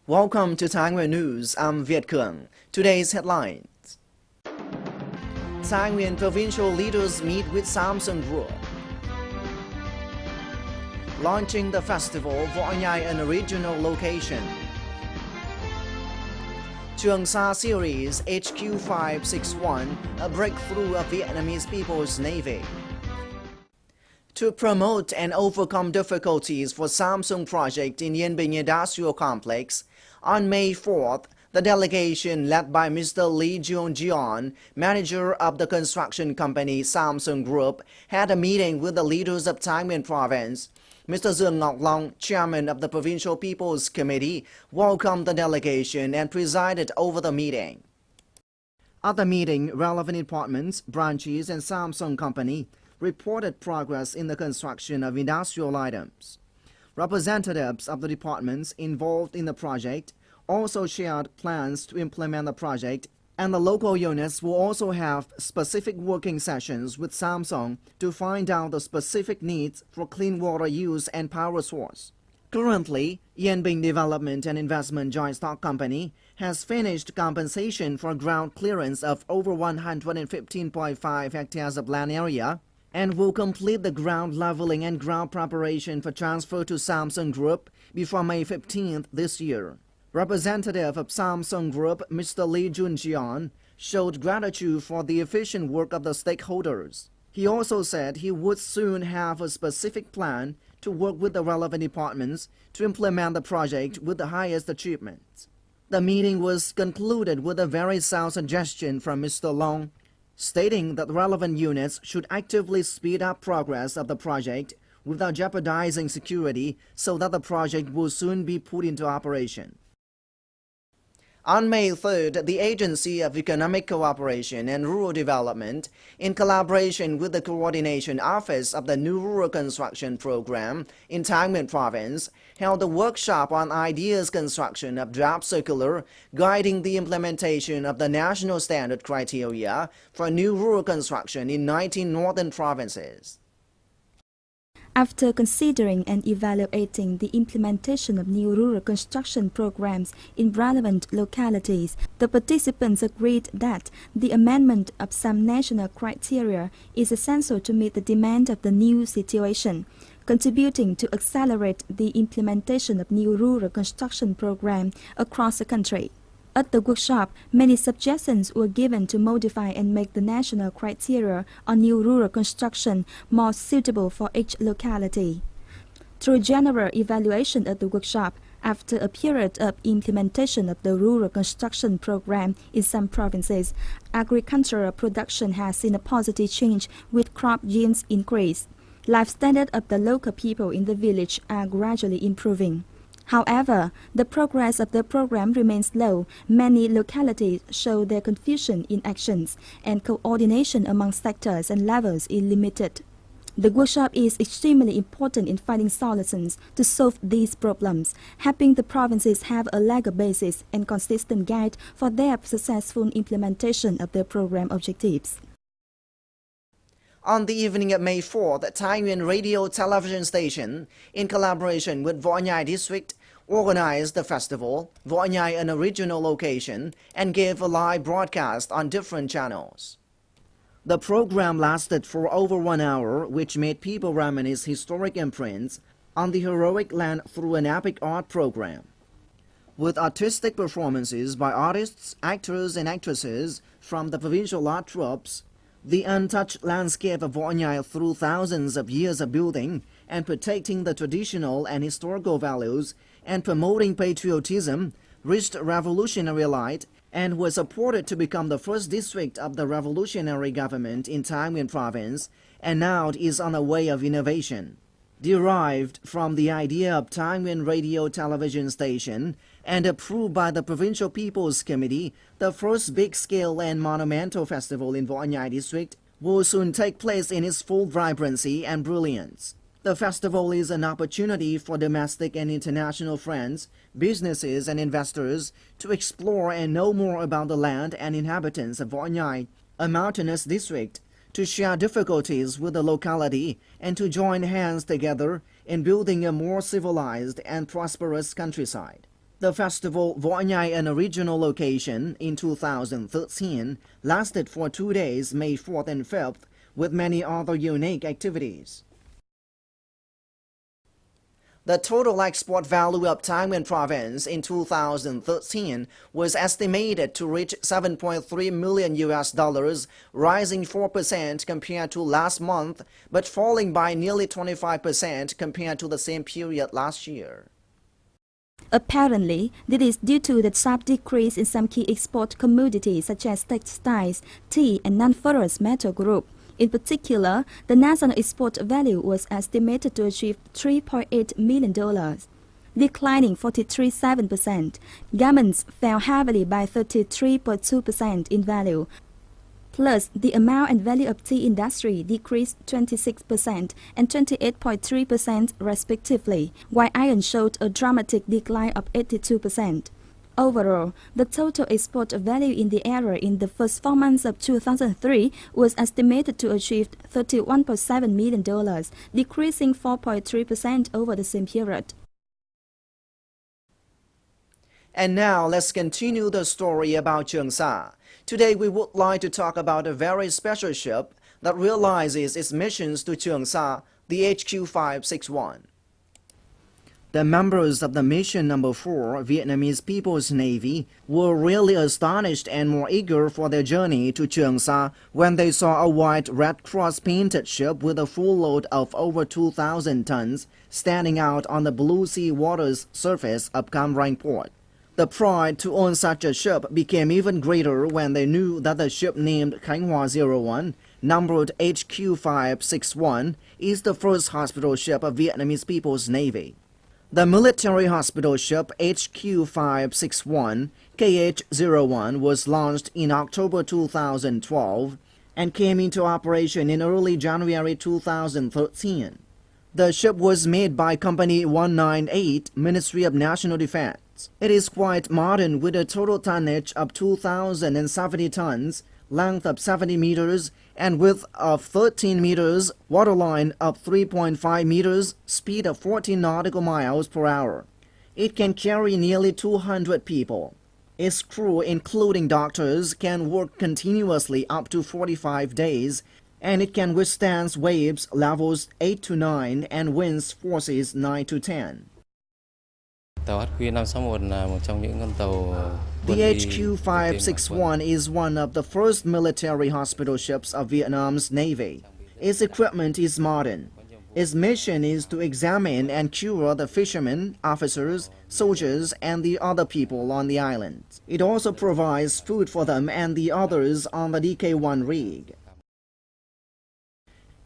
Welcome to Thai Nguyen News. I'm Viet Cuong. Today's headlines. Thai Nguyen provincial leaders meet with Samsung Group. Launching the festival, Vany an original location. Trường Sa series HQ561, a breakthrough of Vietnamese People's Navy. To promote and overcome difficulties for Samsung project in Nguyen Industrial Complex, on May 4th, the delegation led by Mr. Lee Nguyen, manager of the construction company Samsung Group, had a meeting with the leaders of Thai Nguyen Province. Mr. Dương Ngọc Long, chairman of the Provincial People's Committee, welcomed the delegation and presided over the meeting. At the meeting, relevant departments, branches, and Samsung Company reported progress in the construction of industrial items. Representatives of the departments involved in the project also shared plans to implement the project, and the local units will also have specific working sessions with Samsung to find out the specific needs for clean water use and power source. Currently, Nguyen Development and Investment Joint Stock Company has finished compensation for ground clearance of over 115.5 hectares of land area and will complete the ground leveling and ground preparation for transfer to Samsung Group before May 15th this year. Representative of Samsung Group, Mr. Lee Nguyen, showed gratitude for the efficient work of the stakeholders. He also said he would soon have a specific plan to work with the relevant departments to implement the project with the highest achievements. The meeting was concluded with a very sound suggestion from Mr. Long, stating that relevant units should actively speed up progress of the project without jeopardizing security so that the project will soon be put into operation. On May 3rd, the Agency of Economic Cooperation and Rural Development, in collaboration with the Coordination Office of the New Rural Construction Program in Thai Nguyen Province, held a workshop on ideas construction of draft circular guiding the implementation of the national standard criteria for new rural construction in 19 northern provinces. After considering and evaluating the implementation of new rural construction programs in relevant localities, the participants agreed that the amendment of some national criteria is essential to meet the demand of the new situation, contributing to accelerate the implementation of new rural construction programs across the country. At the workshop, many suggestions were given to modify and make the national criteria on new rural construction more suitable for each locality. Through general evaluation at the workshop, after a period of implementation of the rural construction program in some provinces, agricultural production has seen a positive change with crop yields increase. Life standards of the local people in the village are gradually improving. However, the progress of the program remains low. Many localities show their confusion in actions, and coordination among sectors and levels is limited. The workshop is extremely important in finding solutions to solve these problems, helping the provinces have a legal basis and consistent guide for their successful implementation of their program objectives. On the evening of May 4th, Thai Nguyen Radio Television Station, in collaboration with Vany District, organized the festival, Vany an original location, and gave a live broadcast on different channels. The program lasted for over 1 hour, which made people reminisce historic imprints on the heroic land through an epic art program. With artistic performances by artists, actors, and actresses from the provincial art troupes, the untouched landscape of Vany through thousands of years of building and protecting the traditional and historical values and promoting patriotism reached revolutionary light and was supported to become the first district of the revolutionary government in Thai Nguyen Province, and now it is on a way of innovation. Derived from the idea of Thai Nguyen Radio Television Station and approved by the Provincial People's Committee, the first big-scale and monumental festival in Vany District will soon take place in its full vibrancy and brilliance. The festival is an opportunity for domestic and international friends, businesses, and investors to explore and know more about the land and inhabitants of Vany, a mountainous district, to share difficulties with the locality and to join hands together in building a more civilized and prosperous countryside. The festival, Vany an original location in 2013, lasted for 2 days, May 4th and 5th, with many other unique activities. The total export value of Nguyen province in 2013 was estimated to reach $7.3 million, rising 4% compared to last month, but falling by nearly 25% compared to the same period last year. Apparently, this is due to the sharp decrease in some key export commodities such as textiles, tea, and non-ferrous metal group. In particular, the national export value was estimated to achieve $3.8 million, declining 43.7%. Garments fell heavily by 33.2% in value. Plus, the amount and value of tea industry decreased 26% and 28.3% respectively, while iron showed a dramatic decline of 82%. Overall, the total export value in the area in the first 4 months of 2003 was estimated to achieve $31.7 million, decreasing 4.3% over the same period. And now let's continue the story about Cheongsa. Today we would like to talk about a very special ship that realizes its missions to Cheongsa, the HQ 561. The members of the Mission No. 4 Vietnamese People's Navy were really astonished and more eager for their journey to Cheongsa when they saw a white Red Cross painted ship with a full load of over 2,000 tons standing out on the blue sea water's surface of Cam Ranh port. The pride to own such a ship became even greater when they knew that the ship named Khánh Hoa 01, numbered HQ 561, is the first hospital ship of Vietnamese People's Navy. The military hospital ship HQ 561 KH-01 was launched in October 2012 and came into operation in early January 2013. The ship was made by Company 198, Ministry of National Defense. It is quite modern with a total tonnage of 2,070 tons, length of 70 meters, and width of 13 meters, waterline of 3.5 meters, speed of 14 nautical miles per hour. It can carry nearly 200 people. Its crew, including doctors, can work continuously up to 45 days, and it can withstand waves levels 8 to 9 and winds forces 9 to 10. The HQ 561 is one of the first military hospital ships of Vietnam's Navy. Its equipment is modern. Its mission is to examine and cure the fishermen, officers, soldiers, and the other people on the island. It also provides food for them and the others on the DK-1 rig.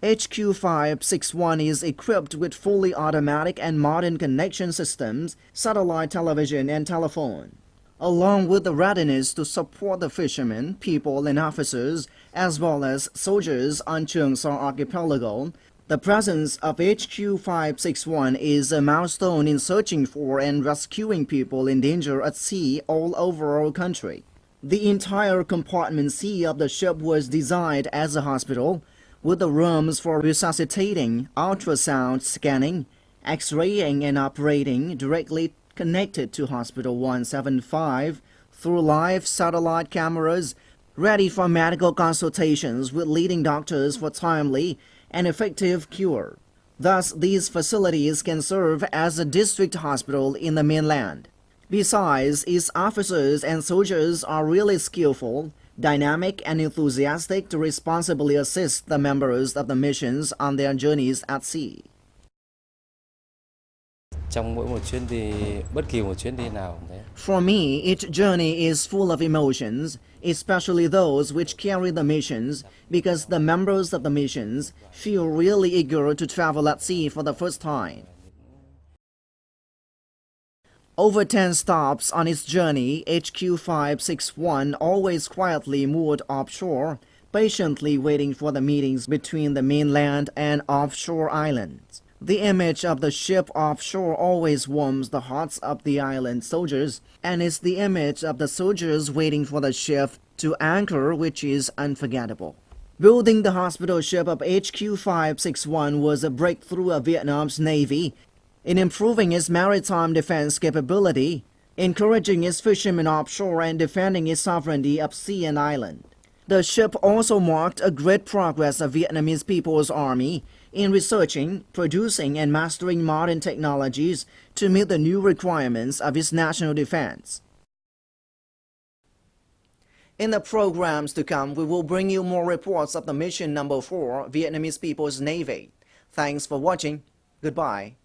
HQ 561 is equipped with fully automatic and modern connection systems, satellite television, and telephone. Along with the readiness to support the fishermen, people, and officers, as well as soldiers on Cheongsa Archipelago, the presence of HQ 561 is a milestone in searching for and rescuing people in danger at sea all over our country. The entire compartment C of the ship was designed as a hospital, with the rooms for resuscitating, ultrasound scanning, X-raying, and operating directly connected to Hospital 175 through live satellite cameras, ready for medical consultations with leading doctors for timely and effective cure. Thus, these facilities can serve as a district hospital in the mainland. Besides, its officers and soldiers are really skillful, dynamic, and enthusiastic to responsibly assist the members of the missions on their journeys at sea. For me, each journey is full of emotions, especially those which carry the missions, because the members of the missions feel really eager to travel at sea for the first time. Over 10 stops on its journey, HQ 561 always quietly moored offshore, patiently waiting for the meetings between the mainland and offshore islands. The image of the ship offshore always warms the hearts of the island soldiers, and it's the image of the soldiers waiting for the ship to anchor which is unforgettable. Building the hospital ship of HQ 561 was a breakthrough of Vietnam's Navy in improving its maritime defense capability. encouraging its fishermen offshore and defending its sovereignty of sea and island. The ship also marked a great progress of Vietnamese People's Army in researching, producing, and mastering modern technologies to meet the new requirements of its national defense. In the programs to come, we will bring you more reports of the mission number 4, Vietnamese People's Navy. Thanks for watching. Goodbye.